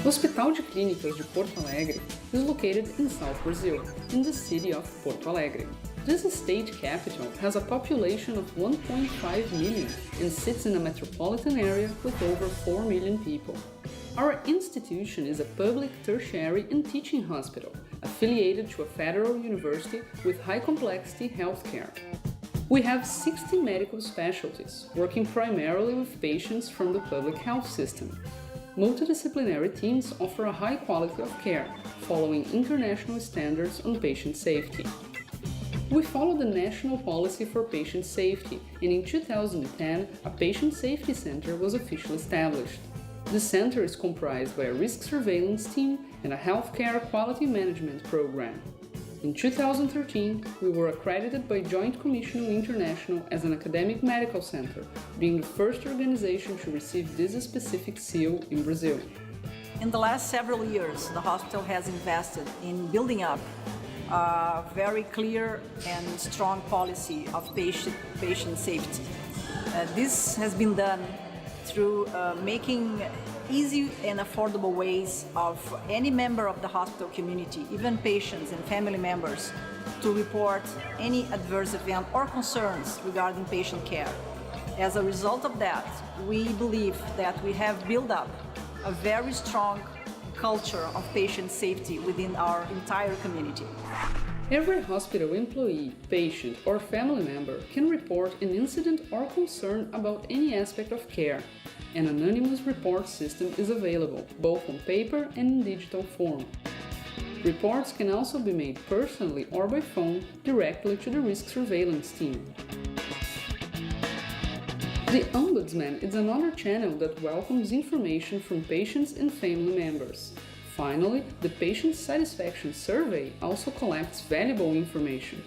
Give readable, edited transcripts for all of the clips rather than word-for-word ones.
Hospital de Clínicas de Porto Alegre is located in South Brazil, in the city of Porto Alegre. This state capital has a population of 1.5 million and sits in a metropolitan area with over 4 million people. Our institution is a public tertiary and teaching hospital, affiliated to a federal university with high-complexity healthcare. We have 60 medical specialties, working primarily with patients from the public health system. Multidisciplinary teams offer a high quality of care, following international standards on patient safety. We follow the National Policy for Patient Safety, and in 2010, a Patient Safety Center was officially established. The center is comprised by a risk surveillance team and a healthcare quality management program. In 2013, we were accredited by Joint Comissions International as an academic medical center, being the first organization to receive this specific seal in Brazil. In the last several years, the hospital has invested in building up a very clear and strong policy of patient safety. This has been done through making easy and affordable ways of any member of the hospital community, even patients and family members, to report any adverse event or concerns regarding patient care. As a result of that, we believe that we have built up a very strong culture of patient safety within our entire community. Every hospital employee, patient, or family member can report an incident or concern about any aspect of care. An anonymous report system is available, both on paper and in digital form. Reports can also be made personally or by phone directly to the risk surveillance team. The Ombudsman is another channel that welcomes information from patients and family members. Finally, the Patient Satisfaction Survey also collects valuable information.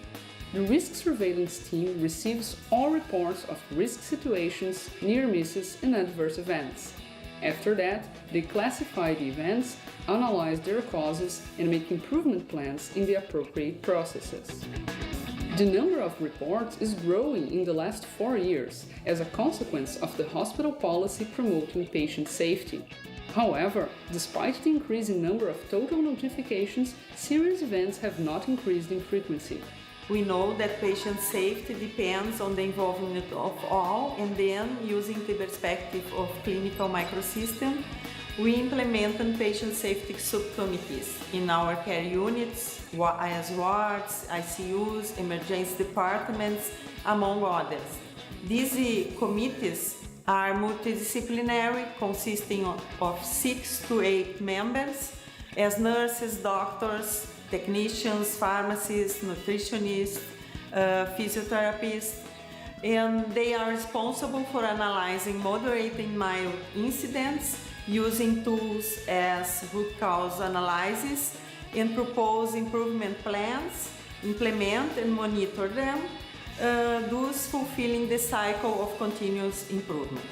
The risk surveillance team receives all reports of risk situations, near misses, and adverse events. After that, they classify the events, analyze their causes, and make improvement plans in the appropriate processes. The number of reports is growing in the last 4 years as a consequence of the hospital policy promoting patient safety. However, despite the increasing number of total notifications, serious events have not increased in frequency. We know that patient safety depends on the involvement of all, and then, using the perspective of clinical microsystem, we implement patient safety subcommittees in our care units, as wards, ICUs, emergency departments, among others. These committees are multidisciplinary, consisting of 6 to 8 members, as nurses, doctors, technicians, pharmacists, nutritionists, physiotherapists, and they are responsible for analyzing moderate and mild incidents using tools as root cause analysis and propose improvement plans, implement and monitor them, thus fulfilling the cycle of continuous improvement.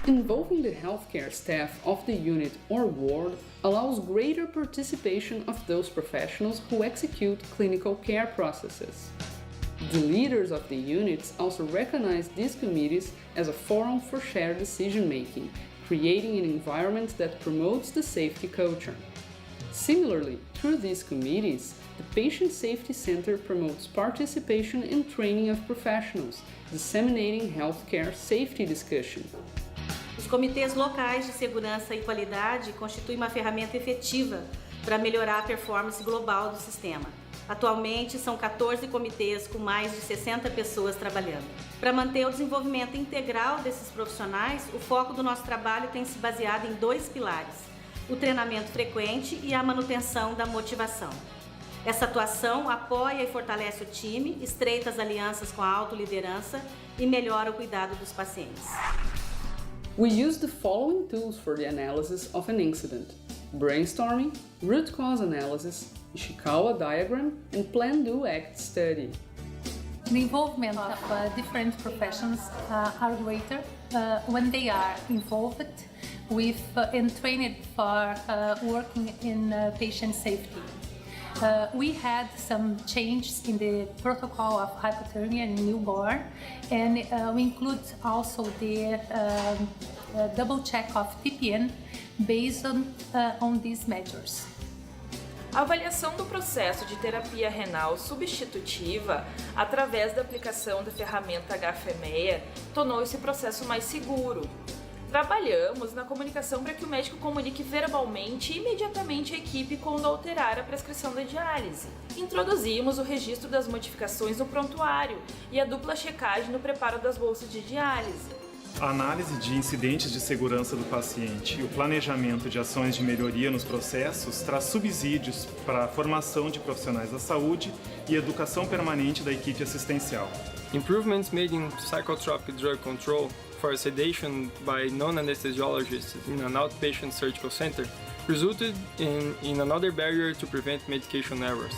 Involving the healthcare staff of the unit or ward allows greater participation of those professionals who execute clinical care processes. The leaders of the units also recognize these committees as a forum for shared decision-making, creating an environment that promotes the safety culture. Similarly, through these committees, the Patient Safety Center promotes participation and training of professionals, disseminating healthcare safety discussion. Os comitês locais de segurança e qualidade constituem uma ferramenta efetiva para melhorar a performance global do sistema. Atualmente, são 14 comitês com mais de 60 pessoas trabalhando. Para manter o desenvolvimento integral desses profissionais, o foco do nosso trabalho tem se baseado em 2 pilares: o treinamento frequente e a manutenção da motivação. Essa atuação apoia e fortalece o time, estreita as alianças com a autoliderança e melhora o cuidado dos pacientes. We use the following tools for the analysis of an incident: brainstorming, root cause analysis, Ishikawa diagram, and plan-do-act study. The involvement of different professions are greater when they are involved with and trained for working in patient safety. We had some changes in the protocol of hypothermia in newborn, and we include also the double check of TPN based on these measures. A avaliação do processo de terapia renal substitutiva através da aplicação da ferramenta HFMEA tornou esse processo mais seguro. Trabalhamos na comunicação para que o médico comunique verbalmente e imediatamente a equipe quando alterar a prescrição da diálise. Introduzimos o registro das modificações no prontuário e a dupla checagem no preparo das bolsas de diálise. A análise de incidentes de segurança do paciente e o planejamento de ações de melhoria nos processos traz subsídios para a formação de profissionais da saúde e educação permanente da equipe assistencial. Improvements made in psychotropic drug control for sedation by non-anesthesiologists in an outpatient surgical center resulted in another barrier to prevent medication errors.